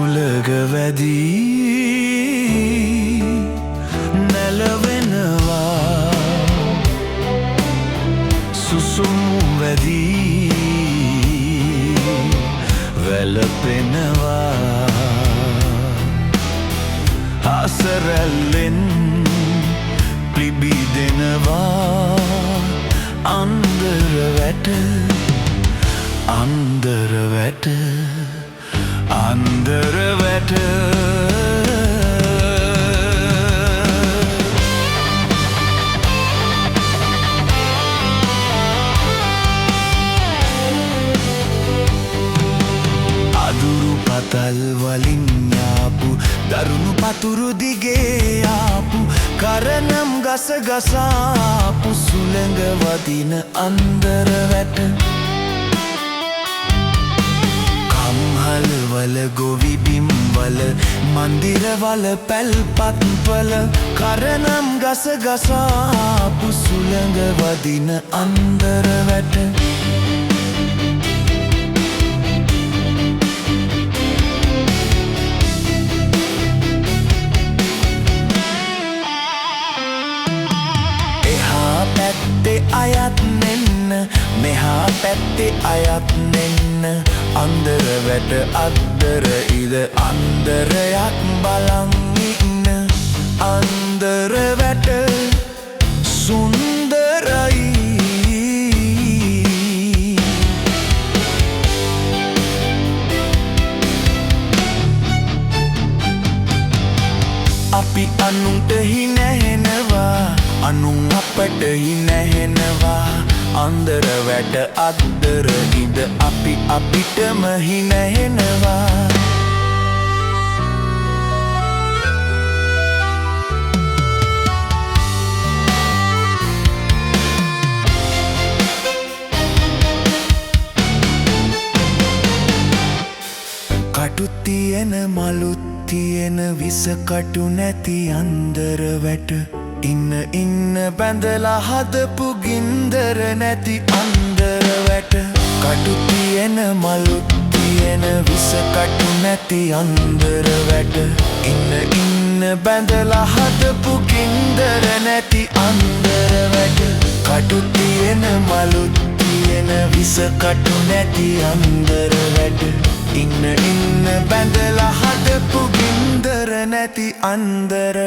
නුලග වැදී නැලවෙනවා සුසුම් වැදී වැළපෙනවා ආසරැල්ලෙන් පිබිදෙනවා අන්දර වැට අන්දර වැට අන්දර වැට අදුරු පතල් වලින් යාපු දරුණු පතුරු දිගේ ආපු කරනම් ගස ගසාපු සුළඟ වදින අන්දර වැට කම්හල්වල ගොවිබිම්වල මන්දිරවල පැල්පත්වල කරනම් ගස ගසාපු සුළඟ වදින අන්දර වැට අයත් මෙන්න මෙහා පැත්තේ අයත් මෙන්න අන්දර වැට අද්දර ඉද අන්දරයක් බලන් ඉන්න අන්දර වැට සුන්දරයි අපි අනුන්ට හිනැහෙනවා අනුන් අපට හිනැහෙනවා අන්දර වැට අද්දර ඉද අපි අපිටම හිනැහෙනවා කටු තියෙන මලුත් තියෙන විස කටු නැති අන්දර වැට ඉන්න බැඳලා හදපු ගින්දර නැති අන්දර වැට කටු තියෙන මලුත් තියෙන විස කටු නැති අන්දර වැට ඉන්න බැඳලා හදපු ගින්දර නැති අන්දර වැට කටු තියෙන මලුත් තියෙන විස කටු නැති අන්දර වැට ඉන්න බැඳලා හදපු ගින්දර නැති අන්දර